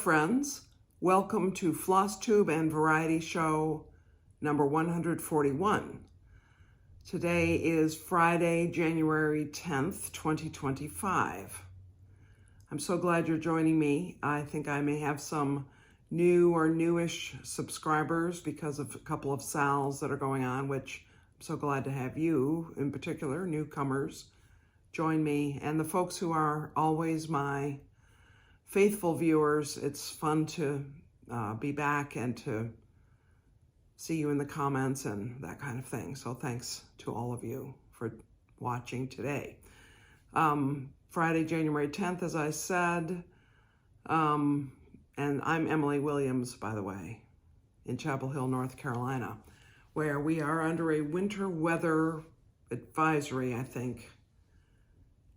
friends. Welcome to Flosstube and Variety Show number 141. Today is Friday, January 10th, 2025. I'm so glad you're joining me. I think I may have some new or newish subscribers because of a couple of sales that are going on, which I'm so glad to have you, in particular, newcomers, join me. And the folks who are always my faithful viewers, it's fun to be back and to see you in the comments and that kind of thing. So thanks to all of you for watching today. Friday, January 10th, as I said, and I'm Emily Williams, by the way, in Chapel Hill, North Carolina, where we are under a winter weather advisory, I think.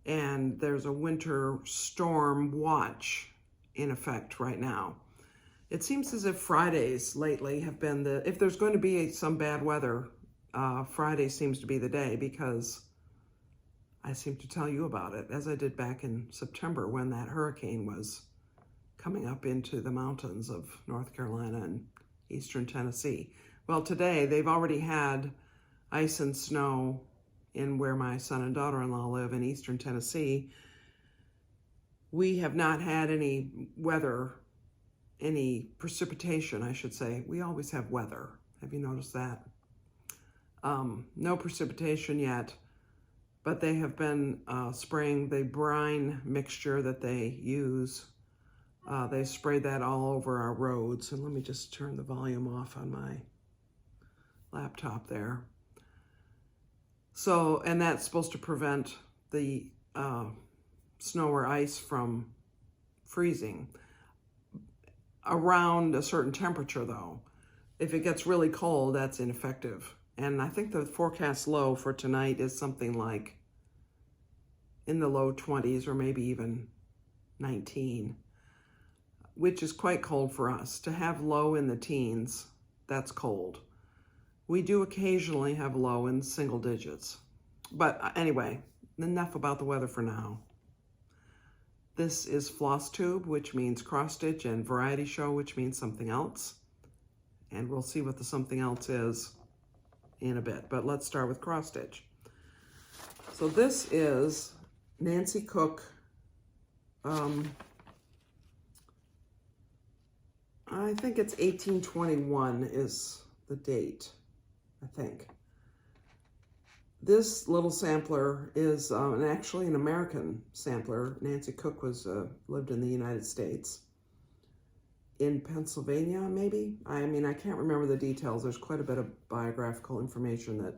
And there's a winter storm watch in effect right now. It seems as if Fridays lately have been if there's going to be some bad weather, Friday seems to be the day, because I seem to tell you about it, as I did back in September when that hurricane was coming up into the mountains of North Carolina and eastern Tennessee. Well, today they've already had ice and snow in where my son and daughter-in-law live in eastern Tennessee. We have not had any weather, any precipitation, I should say. We always have weather. Have you noticed that? No precipitation yet, but they have been spraying the brine mixture that they use. They sprayed that all over our roads. And let me just turn the volume off on my laptop there. So, and that's supposed to prevent the snow or ice from freezing around a certain temperature, though. If it gets really cold, that's ineffective. And I think the forecast low for tonight is something like in the low 20s or maybe even 19, which is quite cold for us. To have low in the teens, that's cold. We do occasionally have low in single digits. But anyway, enough about the weather for now. This is Flosstube, which means cross stitch, and Variety Show, which means something else. And we'll see what the something else is in a bit. But let's start with cross stitch. So this is Nancy Cook. I think it's 1821 is the date. I think. This little sampler is actually an American sampler. Nancy Cook lived in the United States, in Pennsylvania, maybe? I mean, I can't remember the details. There's quite a bit of biographical information that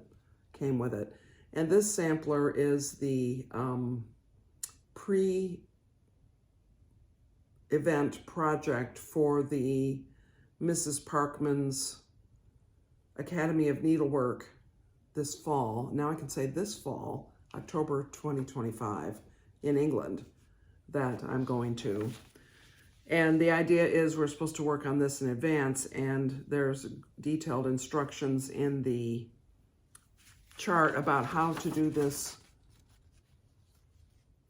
came with it. And this sampler is the pre-event project for the Mrs. Parkman's Academy of Needlework this fall. Now I can say this fall, October 2025, in England, that I'm going to. And the idea is we're supposed to work on this in advance, and there's detailed instructions in the chart about how to do this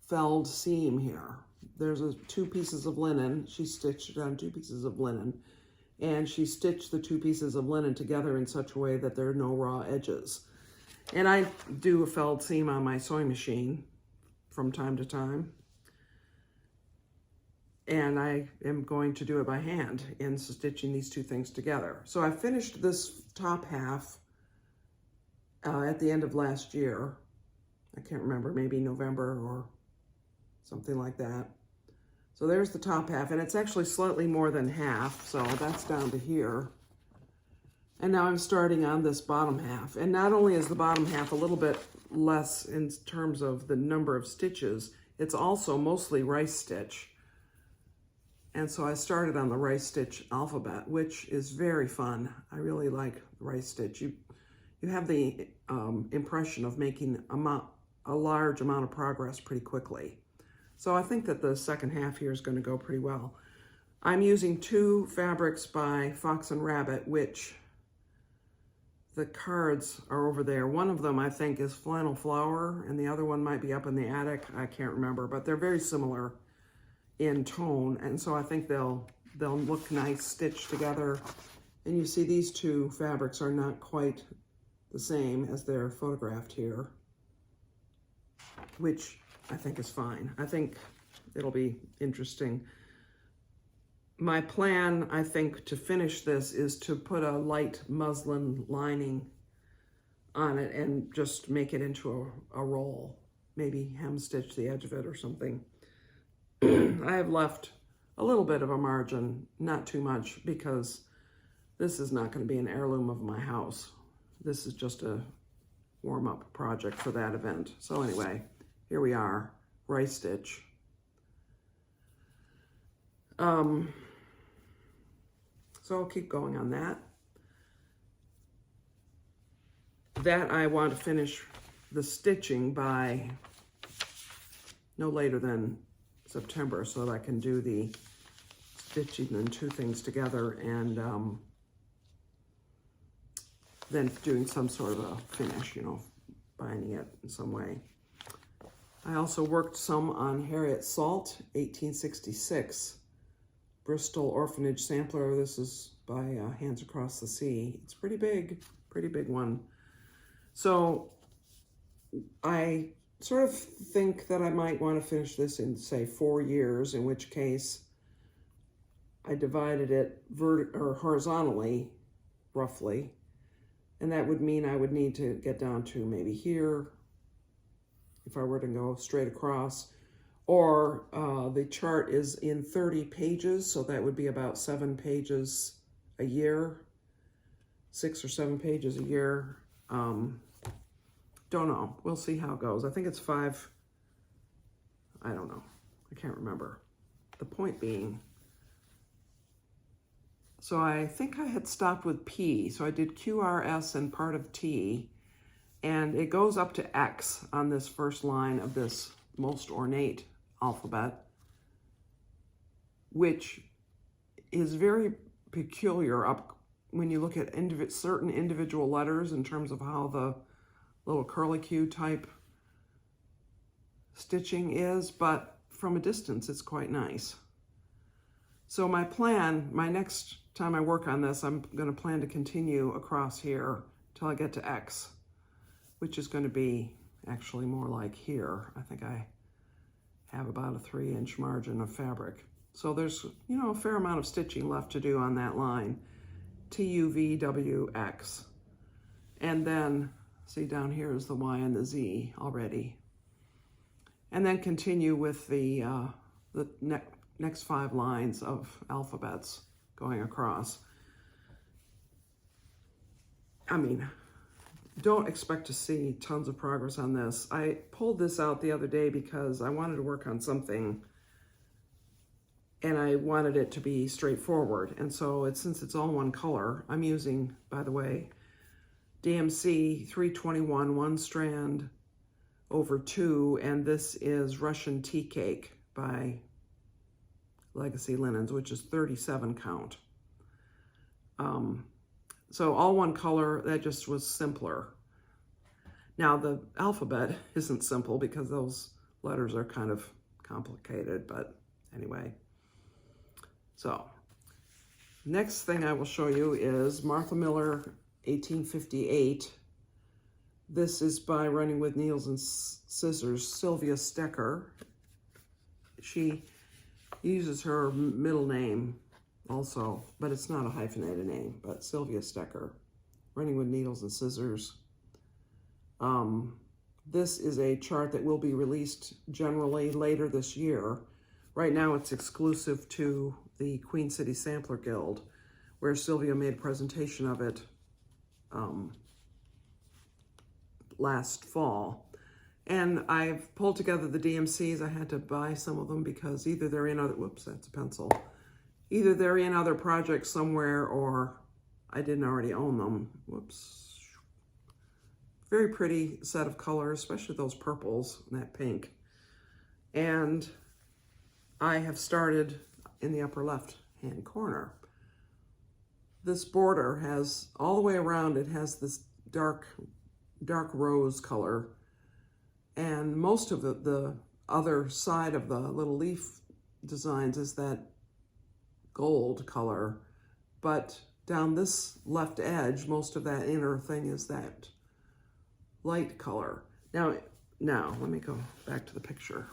felled seam here. There's two pieces of linen. She stitched it on two pieces of linen. And she stitched the two pieces of linen together in such a way that there are no raw edges. And I do a felled seam on my sewing machine from time to time. And I am going to do it by hand in stitching these two things together. So I finished this top half at the end of last year. I can't remember, maybe November or something like that. So there's the top half, and it's actually slightly more than half, so that's down to here. And now I'm starting on this bottom half. And not only is the bottom half a little bit less in terms of the number of stitches, it's also mostly rice stitch. And so I started on the rice stitch alphabet, which is very fun. I really like rice stitch. You have the impression of making a large amount of progress pretty quickly. So I think that the second half here is going to go pretty well. I'm using two fabrics by Fox and Rabbit, which the cards are over there. One of them, I think, is Flannel Flower, and the other one might be up in the attic. I can't remember, but they're very similar in tone, and so I think they'll they'll look nice stitched together. And you see these two fabrics are not quite the same as they're photographed here, which I think is fine. I think it'll be interesting. My plan, I think, to finish this is to put a light muslin lining on it and just make it into a roll. Maybe hem stitch the edge of it or something. I have left a little bit of a margin, not too much, because this is not going to be an heirloom of my house. This is just a warm-up project for that event. So anyway, here we are, rice stitch. So I'll keep going on that. That I want to finish the stitching by no later than September so that I can do the stitching and two things together and then doing some sort of a finish, you know, binding it in some way. I also worked some on Harriet Salt, 1866, Bristol Orphanage Sampler. This is by Hands Across the Sea. It's pretty big one. So I sort of think that I might want to finish this in, say, 4 years, in which case I divided it horizontally, roughly, and that would mean I would need to get down to maybe here if I were to go straight across, or the chart is in 30 pages, so that would be about 7 pages a year, 6 or 7 pages a year. Don't know. We'll see how it goes. I think it's 5. I don't know. I can't remember. The point being, so I think I had stopped with P. So I did Q, R, S, and part of T. And it goes up to X on this first line of this most ornate alphabet, which is very peculiar up when you look at certain individual letters in terms of how the little curlicue type stitching is, but from a distance it's quite nice. So my plan, my next time I work on this, I'm going to plan to continue across here till I get to X, which is going to be actually more like here. I think I have about a 3-inch margin of fabric. So there's, you know, a fair amount of stitching left to do on that line. TUVWX. And then, see down here is the Y and the Z already. And then continue with the next 5 lines of alphabets going across. I mean, don't expect to see tons of progress on this. I pulled this out the other day because I wanted to work on something and I wanted it to be straightforward. And so since it's all one color, I'm using, by the way, DMC 321 1 strand over 2, and this is Russian Tea Cake by Legacy Linens, which is 37 count. So all one color, that just was simpler. Now the alphabet isn't simple because those letters are kind of complicated, but anyway. So next thing I will show you is Martha Miller 1858. This is by Running with Needles and Scissors, Sylvia Stecker. She uses her middle name also, but it's not a hyphenated name, but Sylvia Stecker, Running with Needles and Scissors. This is a chart that will be released generally later this year. Right now it's exclusive to the Queen City Sampler Guild, where Sylvia made a presentation of it last fall. And I've pulled together the DMCs. I had to buy some of them because either they're in other, whoops, that's a pencil. Either they're in other projects somewhere or I didn't already own them. Whoops. Very pretty set of colors, especially those purples and that pink. And I have started in the upper left-hand corner. This border has, all the way around, it has this dark rose color. And most of the other side of the little leaf designs is that gold color, but down this left edge, most of that inner thing is that light color. Now let me go back to the picture.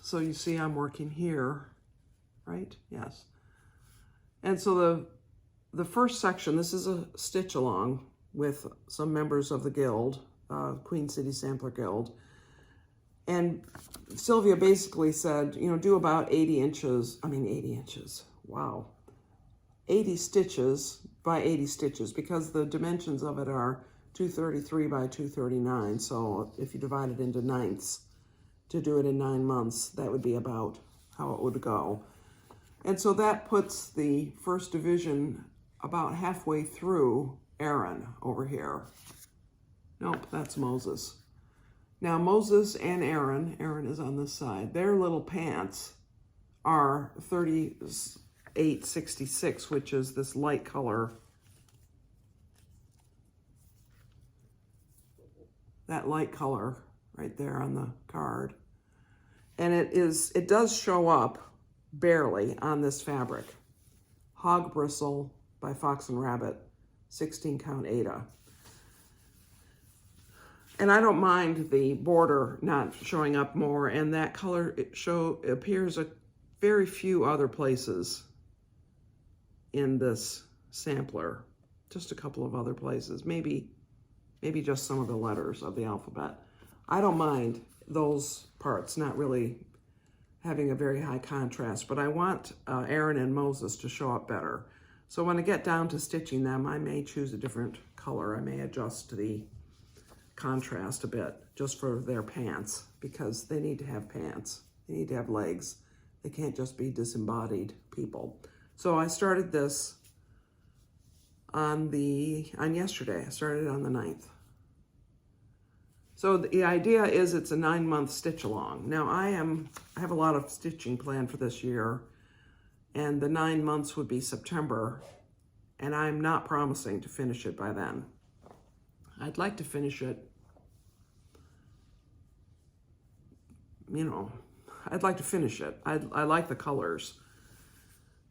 So you see I'm working here, right? Yes. And so the first section, this is a stitch along with some members of the guild, Queen City Sampler Guild. And Sylvia basically said, you know, do about 80 inches, wow. 80 stitches by 80 stitches, because the dimensions of it are 233 by 239. So if you divide it into ninths to do it in 9 months, that would be about how it would go. And so that puts the first division about halfway through Aaron over here. Nope, that's Moses. Now Moses and Aaron is on this side, their little pants are 3866, which is this light color. That light color right there on the card. And it does show up barely on this fabric. Hogbristle by Fox and Rabbit, 16 count Aida. And I don't mind the border not showing up more, and that color appears at very few other places in this sampler. Just a couple of other places, maybe just some of the letters of the alphabet. I don't mind those parts not really having a very high contrast, but I want Aaron and Moses to show up better. So when I get down to stitching them, I may choose a different color. I may adjust the contrast a bit just for their pants, because they need to have pants. They need to have legs. They can't just be disembodied people. So I started this on yesterday. I started on the 9th. So the idea is it's a 9-month stitch along. Now I have a lot of stitching planned for this year, and the 9 months would be September, and I'm not promising to finish it by then. I'd like to finish it, you know, I'd like to finish it. I like the colors,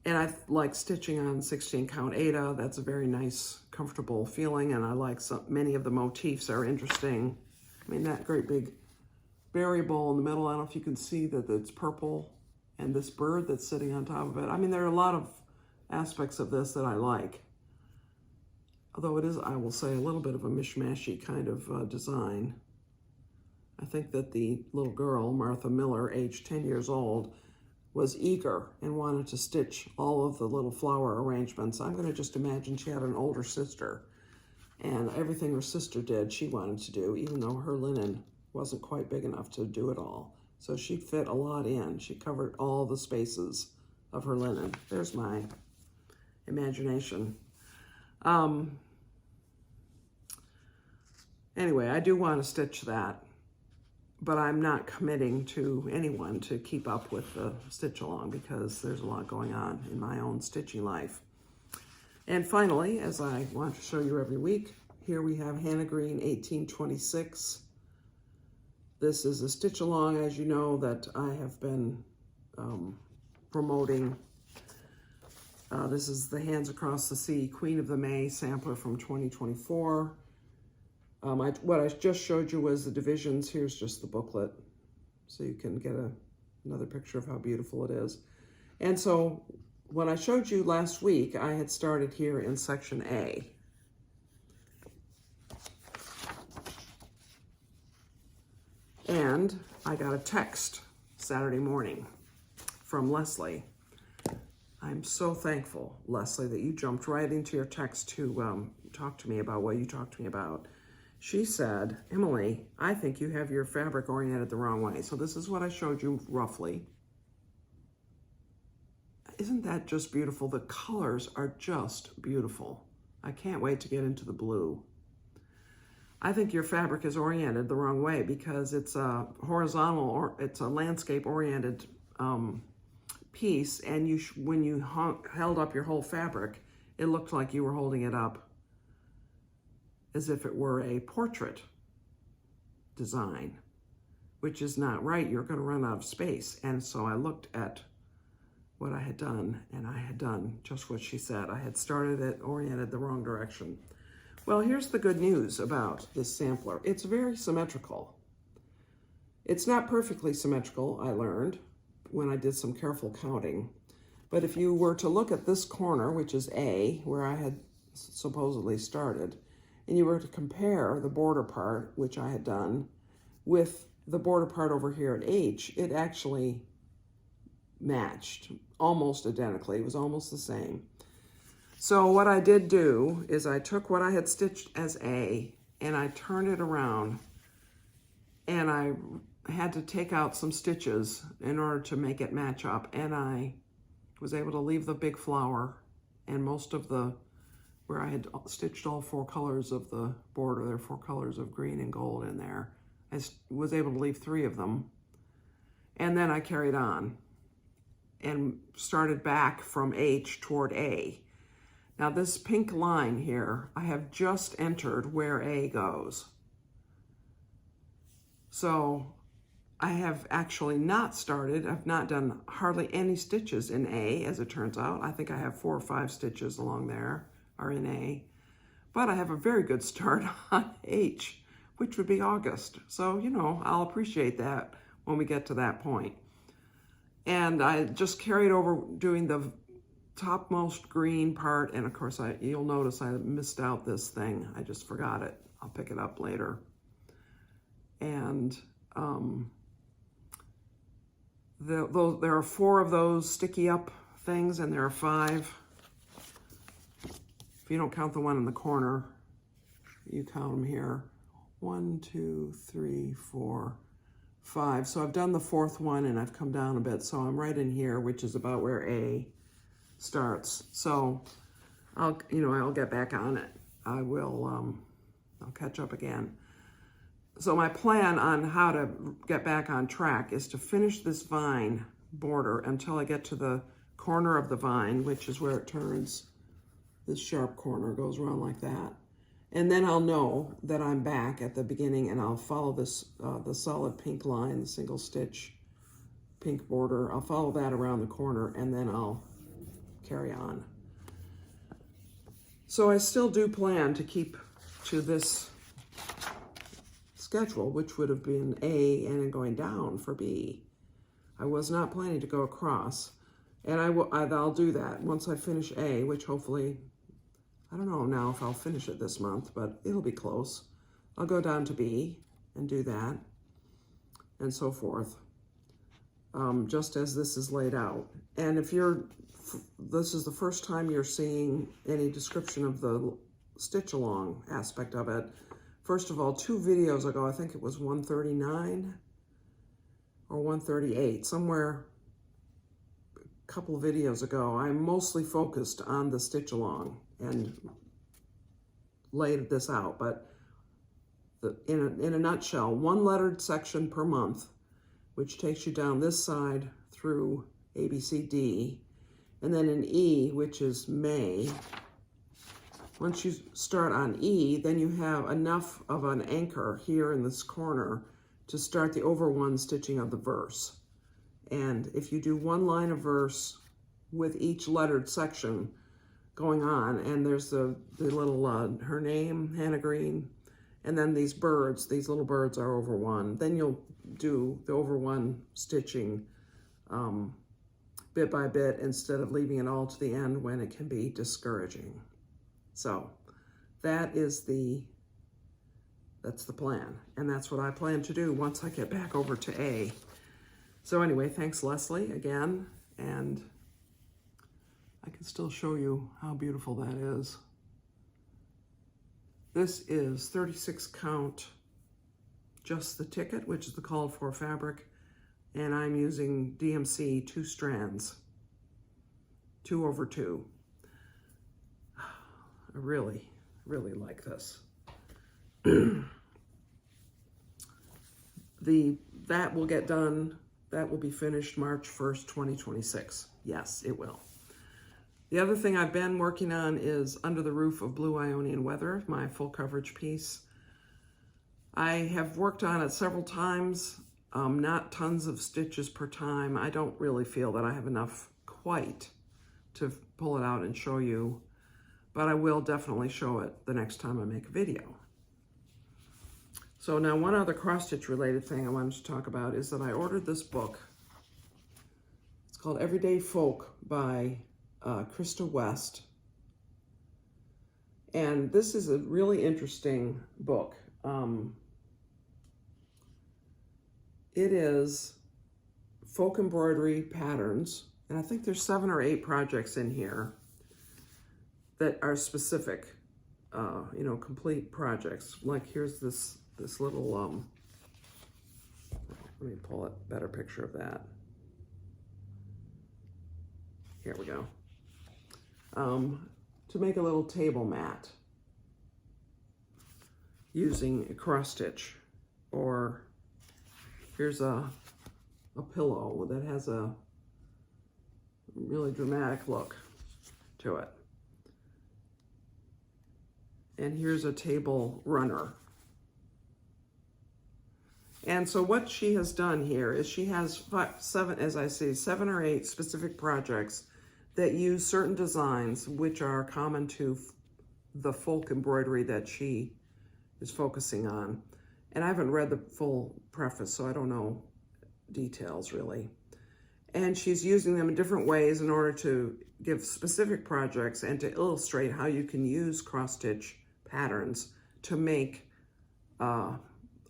and I like stitching on 16 count Aida. That's a very nice, comfortable feeling, and I like many of the motifs are interesting. I mean, that great big berry bowl in the middle, I don't know if you can see that it's purple, and this bird that's sitting on top of it. I mean, there are a lot of aspects of this that I like. Although it is, I will say, a little bit of a mishmashy kind of design. I think that the little girl, Martha Miller, aged 10 years old, was eager and wanted to stitch all of the little flower arrangements. I'm going to just imagine she had an older sister, and everything her sister did, she wanted to do, even though her linen wasn't quite big enough to do it all. So she fit a lot in. She covered all the spaces of her linen. There's my imagination. Anyway, I do want to stitch that, but I'm not committing to anyone to keep up with the stitch along, because there's a lot going on in my own stitching life. And finally, as I want to show you every week, here we have Hannah Green 1826. This is a stitch along, as you know, that I have been promoting. This is the Hands Across the Sea Queen of the May sampler from 2024. What I just showed you was the divisions. Here's just the booklet, so you can get another picture of how beautiful it is. And so when I showed you last week, I had started here in section A. And I got a text Saturday morning from Leslie. I'm so thankful, Leslie, that you jumped right into your text to talk to me about what you talked to me about. She said, Emily, I think you have your fabric oriented the wrong way. So this is what I showed you roughly. Isn't that just beautiful? The colors are just beautiful. I can't wait to get into the blue. I think your fabric is oriented the wrong way, because it's a horizontal, or it's a landscape oriented piece, and when you held up your whole fabric, it looked like you were holding it up as if it were a portrait design, which is not right. You're going to run out of space. And so I looked at what I had done, and I had done just what she said. I had started it oriented the wrong direction. Well, here's the good news about this sampler. It's very symmetrical. It's not perfectly symmetrical, I learned when I did some careful counting. But if you were to look at this corner, which is A, where I had supposedly started, and you were to compare the border part, which I had done, with the border part over here at H, it actually matched almost identically. It was almost the same. So what I did do is I took what I had stitched as A and I turned it around, and I had to take out some stitches in order to make it match up, and I was able to leave the big flower and most of the, where I had stitched all 4 colors of the border, there are 4 colors of green and gold in there. I was able to leave 3 of them, and then I carried on and started back from H toward A. Now this pink line here, I have just entered where A goes. So I have actually not started, I've not done hardly any stitches in A, as it turns out. I think I have 4 or 5 stitches along there are in A, but I have a very good start on H, which would be August. So, you know, I'll appreciate that when we get to that point. And I just carried over doing the topmost green part, and of course you'll notice I missed out this thing. I just forgot it. I'll pick it up later. And there are 4 of those sticky up things, and there are 5. If you don't count the one in the corner, you count them here. 1, 2, 3, 4, 5. So I've done the 4th one, and I've come down a bit. So I'm right in here, which is about where A starts. So I'll get back on it. I will, I'll catch up again. So my plan on how to get back on track is to finish this vine border until I get to the corner of the vine, which is where it turns. This sharp corner goes around like that. And then I'll know that I'm back at the beginning, and I'll follow this, the solid pink line, the single stitch pink border. I'll follow that around the corner, and then I'll carry on. So I still do plan to keep to this schedule, which would have been A and then going down for B. I was not planning to go across, and I'll do that once I finish A, which hopefully, I don't know now if I'll finish it this month, but it'll be close. I'll go down to B and do that, and so forth, just as this is laid out. And if this is the first time you're seeing any description of the stitch along aspect of it, first of all, 2 videos ago, I think it was 139 or 138, somewhere a couple of videos ago, I mostly focused on the stitch along and laid this out. But in a nutshell, 1 lettered section per month, which takes you down this side through A, B, C, D, and then an E, which is May. Once you start on E, then you have enough of an anchor here in this corner to start the over 1 stitching of the verse. And if you do 1 line of verse with each lettered section going on, and there's the little, her name, Hannah Green, and then these birds, these little birds are over 1, then you'll do the over 1 stitching bit by bit instead of leaving it all to the end when it can be discouraging. So that's the plan, and that's what I plan to do once I get back over to A. So anyway, thanks Leslie again, and I can still show you how beautiful that is. This is 36 count, just the ticket, which is the called for fabric, and I'm using DMC 2 strands, 2 over 2. I really, really like this. That will get done, that will be finished March 1st, 2026. Yes, it will. The other thing I've been working on is Under the Roof of Blue Ionian Weather, my full coverage piece. I have worked on it several times, not tons of stitches per time. I don't really feel that I have enough quite to pull it out and show you, but I will definitely show it the next time I make a video. So now one other cross-stitch related thing I wanted to talk about is that I ordered this book. It's called Everyday Folk by Krista West. And this is a really interesting book. It is folk embroidery patterns, and I think there's 7 or 8 projects in here that are specific, you know, complete projects. Like here's this little, let me pull a better picture of that. Here we go. To make a little table mat using a cross stitch, or here's a pillow that has a really dramatic look to it. And here's a table runner. And so what she has done here is she has 7, as I say, 7 or 8 specific projects that use certain designs which are common to the folk embroidery that she is focusing on. And I haven't read the full preface, so I don't know details really. And she's using them in different ways in order to give specific projects and to illustrate how you can use cross-stitch patterns to make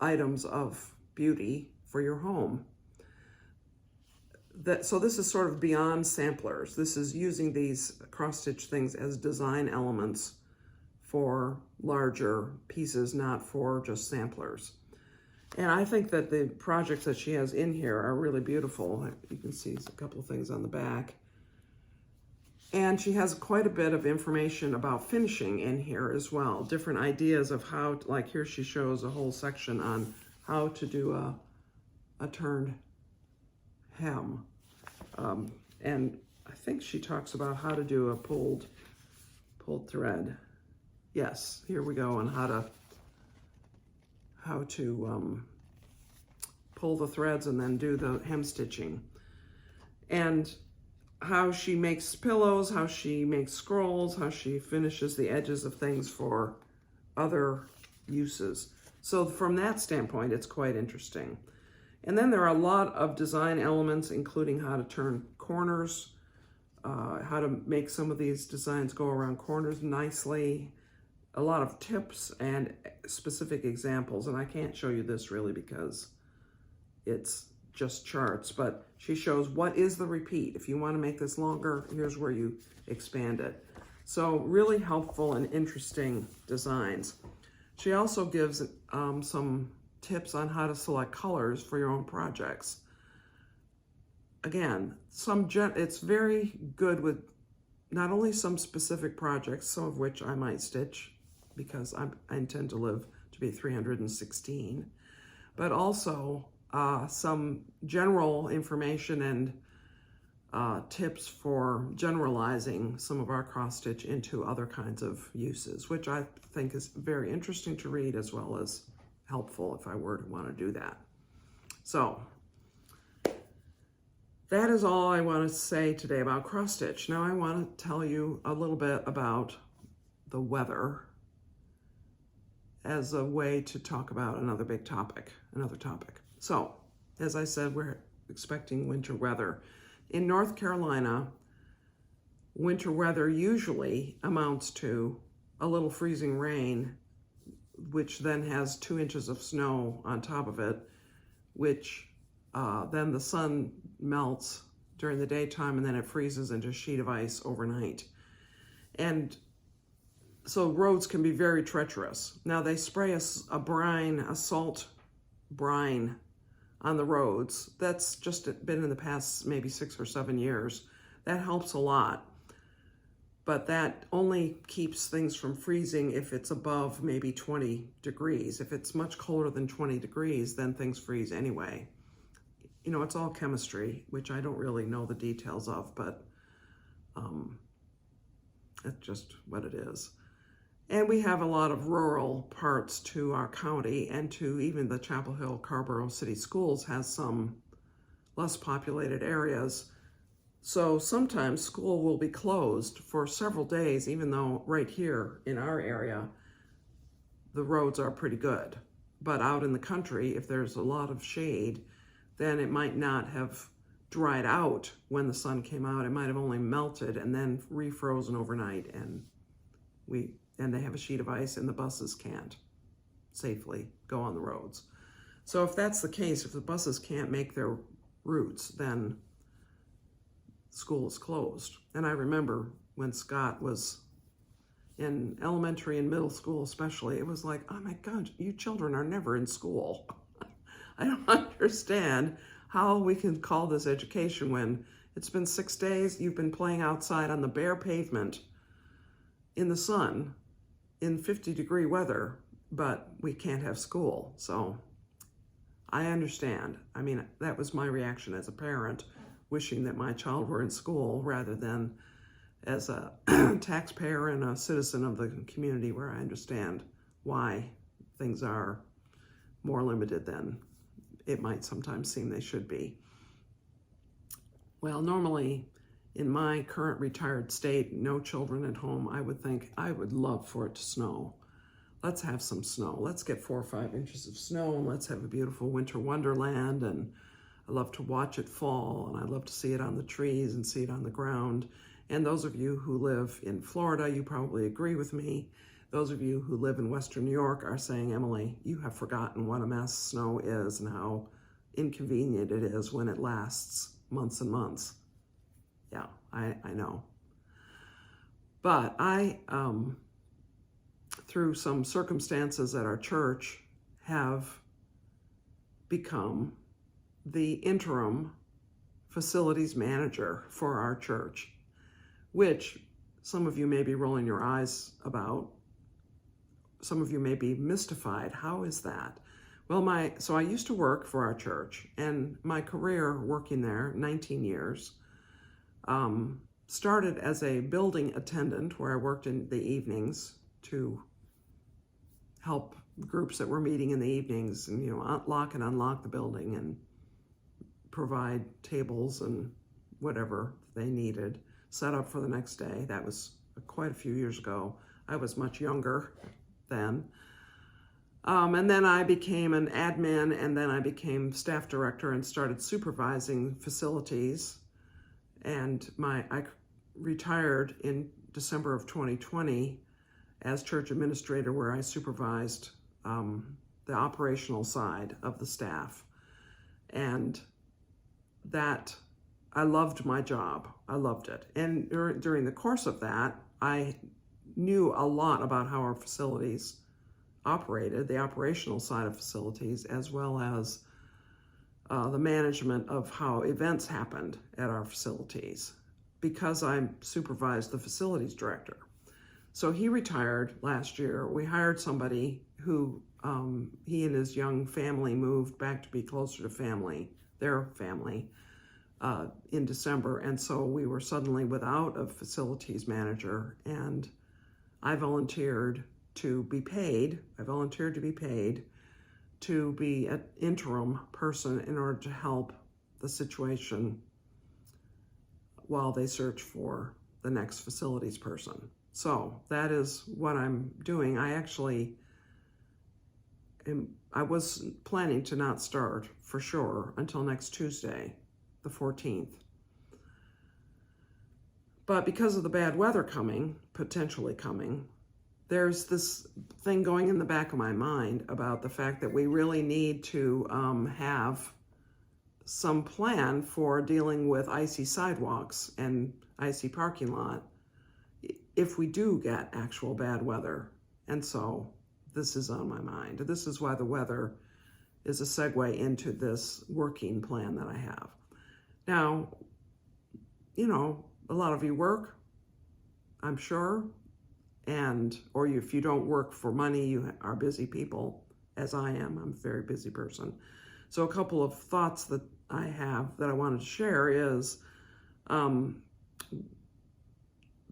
items of beauty for your home. So this is sort of beyond samplers. This is using these cross-stitch things as design elements for larger pieces, not for just samplers. And I think that the projects that she has in here are really beautiful. You can see a couple of things on the back. And she has quite a bit of information about finishing in here as well. Different ideas of how, like here she shows a whole section on how to do a turned hem. And I think she talks about how to do a pulled thread. Yes, here we go on how to pull the threads and then do the hem stitching. And how she makes pillows, how she makes scrolls, how she finishes the edges of things for other uses. So from that standpoint, it's quite interesting. And then there are a lot of design elements, including how to turn corners, how to make some of these designs go around corners nicely, a lot of tips and specific examples. And I can't show you this really because it's just charts, but she shows what is the repeat. If you want to make this longer, here's where you expand it. So really helpful and interesting designs. She also gives some tips on how to select colors for your own projects. Again, it's very good with not only some specific projects, some of which I might stitch because I intend to live to be 316, but also some general information and tips for generalizing some of our cross stitch into other kinds of uses, which I think is very interesting to read as well as helpful if I were to want to do that. So that is all I want to say today about cross stitch. Now I want to tell you a little bit about the weather as a way to talk about another topic. So, as I said, we're expecting winter weather. In North Carolina, winter weather usually amounts to a little freezing rain, which then has 2 inches of snow on top of it, which then the sun melts during the daytime and then it freezes into a sheet of ice overnight. And so roads can be very treacherous. Now they spray a salt brine on the roads. That's just been in the past maybe 6 or 7 years. That helps a lot. But that only keeps things from freezing if it's above maybe 20 degrees. If it's much colder than 20 degrees, then things freeze anyway. You know, it's all chemistry, which I don't really know the details of, but that's just what it is. And we have a lot of rural parts to our county, and to even the Chapel Hill Carborough City Schools has some less populated areas. So sometimes school will be closed for several days, even though right here in our area, the roads are pretty good. But out in the country, if there's a lot of shade, then it might not have dried out when the sun came out. It might have only melted and then refrozen overnight, and they have a sheet of ice and the buses can't safely go on the roads. So if that's the case, if the buses can't make their routes, then school is closed. And I remember when Scott was in elementary and middle school especially, it was like, oh my God, you children are never in school. I don't understand how we can call this education when it's been 6 days, you've been playing outside on the bare pavement in the sun in 50-degree weather, but we can't have school. So I understand. I mean, that was my reaction as a parent, wishing that my child were in school rather than as a taxpayer and a citizen of the community, where I understand why things are more limited than it might sometimes seem they should be. Well, normally in my current retired state, no children at home, I would think I would love for it to snow. Let's have some snow. Let's get 4 or 5 inches of snow, and let's have a beautiful winter wonderland. And I love to watch it fall, and I love to see it on the trees and see it on the ground. And those of you who live in Florida, you probably agree with me. Those of you who live in Western New York are saying, Emily, you have forgotten what a mess snow is and how inconvenient it is when it lasts months and months. Yeah, I know. But I, through some circumstances at our church, have become the interim facilities manager for our church, which some of you may be rolling your eyes about. Some of you may be mystified. How is that? Well, so I used to work for our church, and my career working there, 19 years, started as a building attendant, where I worked in the evenings to help groups that were meeting in the evenings and, lock and unlock the building and provide tables and whatever they needed, set up for the next day. That was quite a few years ago. I was much younger then. And then I became an admin, and then I became staff director and started supervising facilities. And I retired in December of 2020 as church administrator, where I supervised the operational side of the staff. And that, I loved my job. I loved it. And during the course of that, I knew a lot about how our facilities operated, the operational side of facilities, as well as the management of how events happened at our facilities, because I supervised the facilities director. So he retired last year. We hired somebody who, he and his young family moved back to be closer to family, their family, in December. And so we were suddenly without a facilities manager, and I volunteered to be paid. I volunteered to be paid to be an interim person in order to help the situation while they search for the next facilities person. So that is what I'm doing. I was planning to not start for sure until next Tuesday, the 14th. But because of the bad weather potentially coming, there's this thing going in the back of my mind about the fact that we really need to have some plan for dealing with icy sidewalks and icy parking lot if we do get actual bad weather. And so this is on my mind. This is why the weather is a segue into this working plan that I have. Now, a lot of you work, I'm sure, or if you don't work for money, you are busy people, as I am. I'm a very busy person. So a couple of thoughts that I have that I wanted to share is,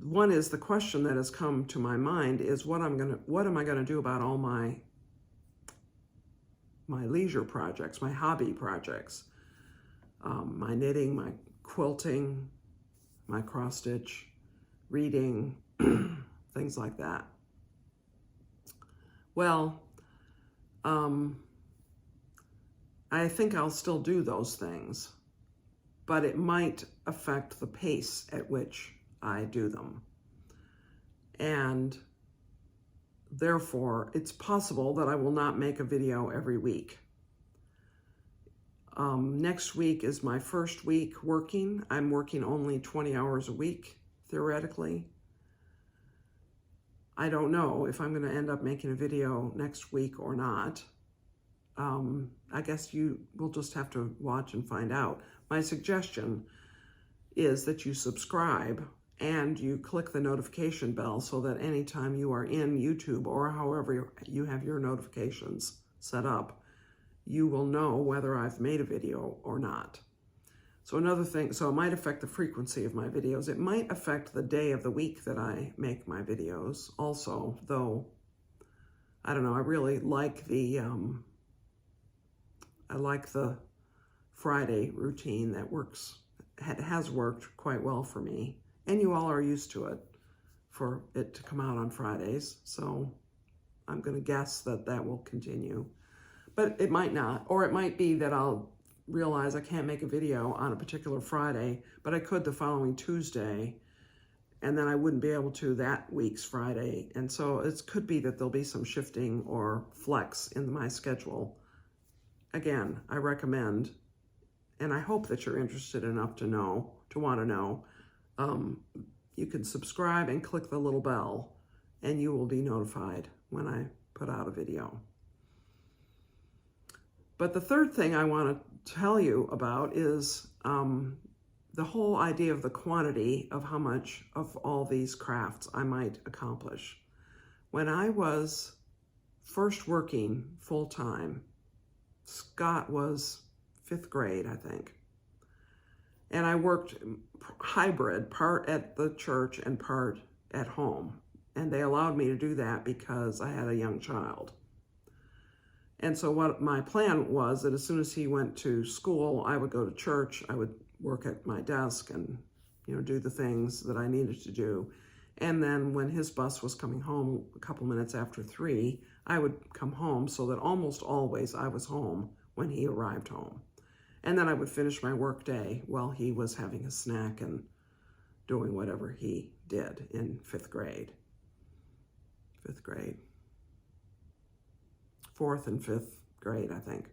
one is the question that has come to my mind is what am I gonna do about all my leisure projects, my hobby projects, my knitting, my quilting, my cross stitch, reading, things like that. Well, I think I'll still do those things, but it might affect the pace at which I do them. And therefore, it's possible that I will not make a video every week. Next week is my first week working. I'm working only 20 hours a week, theoretically. I don't know if I'm going to end up making a video next week or not. I guess you will just have to watch and find out. My suggestion is that you subscribe and you click the notification bell so that anytime you are in YouTube or however you have your notifications set up, you will know whether I've made a video or not. So another thing, so it might affect the frequency of my videos. It might affect the day of the week that I make my videos also, though, I don't know, I really like the Friday routine that has worked quite well for me. And you all are used to it, for it to come out on Fridays. So I'm going to guess that that will continue. But it might not, or it might be that I'll realize I can't make a video on a particular Friday, but I could the following Tuesday, and then I wouldn't be able to that week's Friday. And so it could be that there'll be some shifting or flex in my schedule. Again, I recommend, and I hope that you're interested enough to want to know, you can subscribe and click the little bell, and you will be notified when I put out a video. But the third thing I want to tell you about is the whole idea of the quantity of how much of all these crafts I might accomplish. When I was first working full-time, Scott was 5th grade, I think. And I worked hybrid, part at the church and part at home. And they allowed me to do that because I had a young child. And so what my plan was that as soon as he went to school, I would go to church, I would work at my desk and, do the things that I needed to do. And then when his bus was coming home a couple minutes after 3, I would come home, so that almost always I was home when he arrived home. And then I would finish my work day while he was having a snack and doing whatever he did in 5th grade. 5th grade. 4th and 5th grade, I think.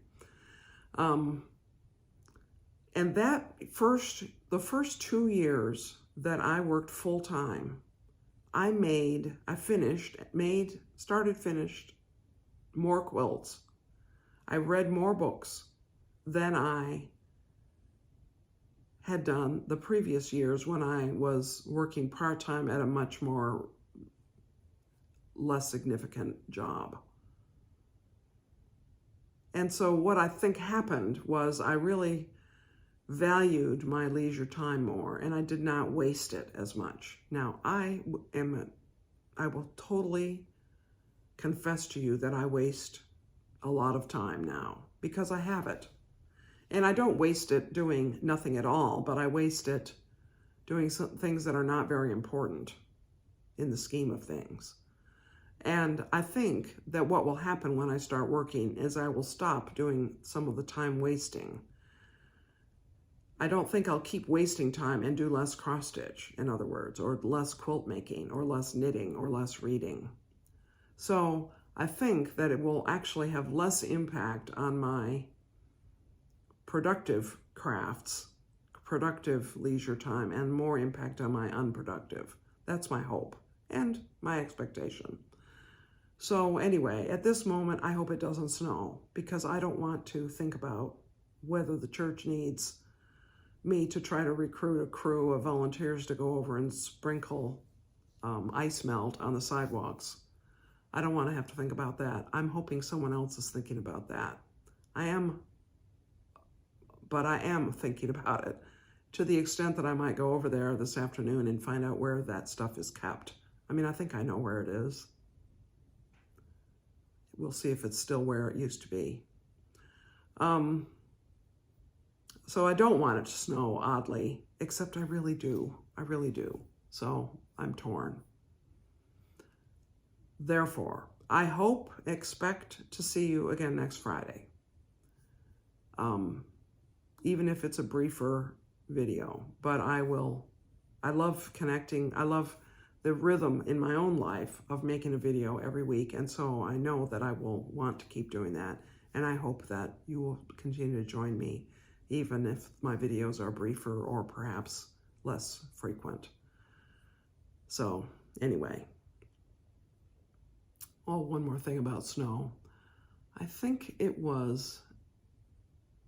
And the first 2 years that I worked full-time, started, finished more quilts. I read more books than I had done the previous years when I was working part-time at a much less significant job. And so what I think happened was I really valued my leisure time more, and I did not waste it as much. Now, I will totally confess to you that I waste a lot of time now because I have it. And I don't waste it doing nothing at all, but I waste it doing some things that are not very important in the scheme of things. And I think that what will happen when I start working is I will stop doing some of the time wasting. I don't think I'll keep wasting time and do less cross stitch, in other words, or less quilt making, or less knitting, or less reading. So I think that it will actually have less impact on my productive crafts, productive leisure time, and more impact on my unproductive. That's my hope and my expectation. So anyway, at this moment, I hope it doesn't snow because I don't want to think about whether the church needs me to try to recruit a crew of volunteers to go over and sprinkle ice melt on the sidewalks. I don't want to have to think about that. I'm hoping someone else is thinking about that. I am thinking about it to the extent that I might go over there this afternoon and find out where that stuff is kept. I mean, I think I know where it is. We'll see if it's still where it used to be. So I don't want it to snow, oddly, except I really do. I I really do. So I'm torn. Therefore, I expect to see you again next Friday. Even if it's a briefer video, but I love connecting. I love the rhythm in my own life of making a video every week. And so I know that I will want to keep doing that. And I hope that you will continue to join me, even if my videos are briefer or perhaps less frequent. So anyway, one more thing about snow. I think it was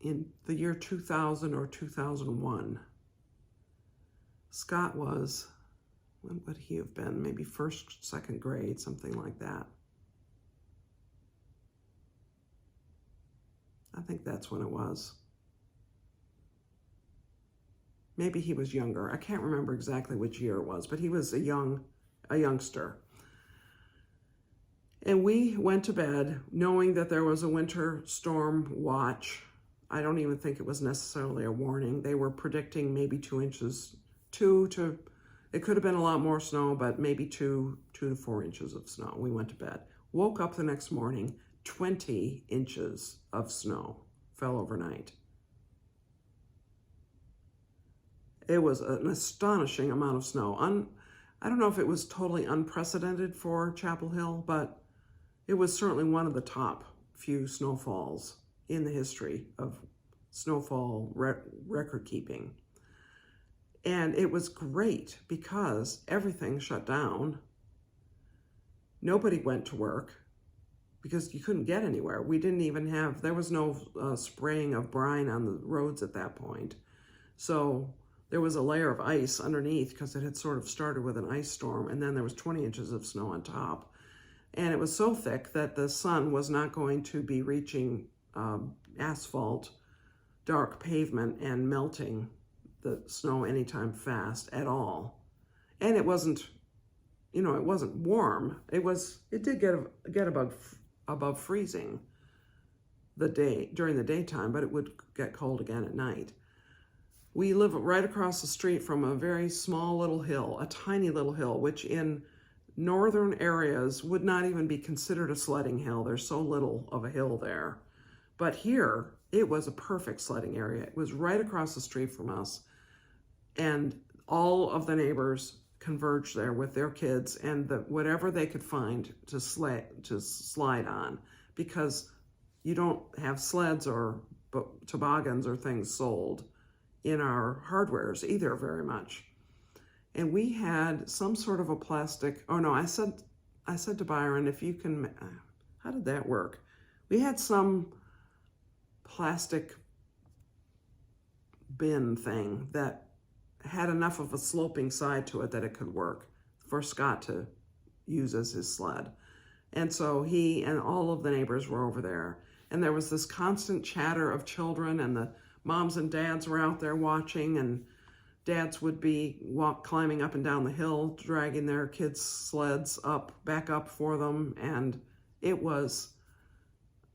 in the year 2000 or 2001. Scott was, when would he have been? Maybe first, second grade, something like that. I think that's when it was. Maybe he was younger. I can't remember exactly which year it was, but he was a youngster. And we went to bed knowing that there was a winter storm watch. I don't even think it was necessarily a warning. They were predicting maybe 2 inches, it could have been a lot more snow, but maybe 2 to 4 inches of snow. We went to bed. Woke up the next morning, 20 inches of snow fell overnight. It was an astonishing amount of snow. I don't know if it was totally unprecedented for Chapel Hill, but it was certainly one of the top few snowfalls in the history of snowfall record keeping. And it was great because everything shut down. Nobody went to work because you couldn't get anywhere. We didn't even have, there was no spraying of brine on the roads at that point. So there was a layer of ice underneath because it had sort of started with an ice storm, and then there was 20 inches of snow on top. And it was so thick that the sun was not going to be reaching asphalt, dark pavement, and melting the snow anytime fast at all. And it wasn't, it wasn't warm. It did get above freezing during the daytime, but it would get cold again at night. We live right across the street from a very small little hill, a tiny little hill, which in northern areas would not even be considered a sledding hill. There's so little of a hill there. But here, it was a perfect sledding area. It was right across the street from us. And all of the neighbors converged there with their kids and whatever they could find to slide on, because you don't have sleds or toboggans or things sold in our hardwares either very much. And we had some sort of a plastic, I said to Byron, if you can, how did that work? We had some plastic bin thing that had enough of a sloping side to it that it could work for Scott to use as his sled. And so he and all of the neighbors were over there. And there was this constant chatter of children, and the moms and dads were out there watching, and dads would be climbing up and down the hill, dragging their kids' sleds back up for them. And it was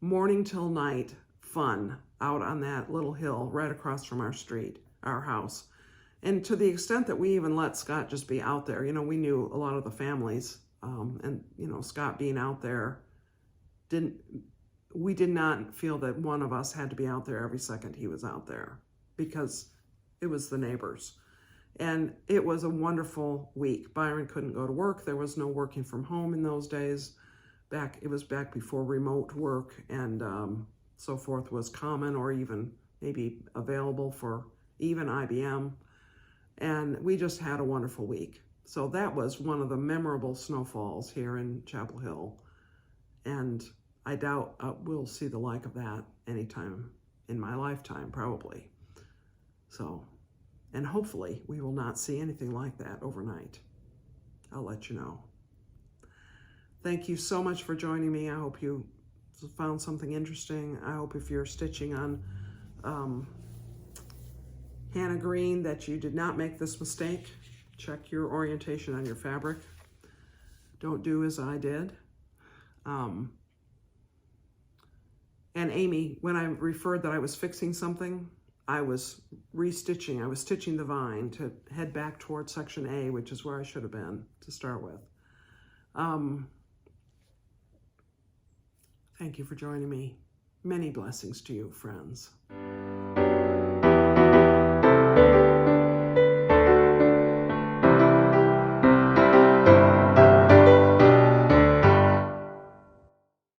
morning till night fun out on that little hill right across from our house. And to the extent that we even let Scott just be out there, we knew a lot of the families, and Scott being out there, we did not feel that one of us had to be out there every second he was out there, because it was the neighbors. And it was a wonderful week. Byron couldn't go to work. There was no working from home in those days. It was back before remote work and so forth was common, or even maybe available for even IBM. And we just had a wonderful week. So that was one of the memorable snowfalls here in Chapel Hill. And I doubt we'll see the like of that anytime in my lifetime, probably. So, and hopefully we will not see anything like that overnight. I'll let you know. Thank you so much for joining me. I hope you found something interesting. I hope if you're stitching on Hannah Green that you did not make this mistake. Check your orientation on your fabric. Don't do as I did. And Amy, when I referred that I was fixing something, I was restitching. I was stitching the vine to head back towards section A, which is where I should have been to start with. Thank you for joining me. Many blessings to you, friends.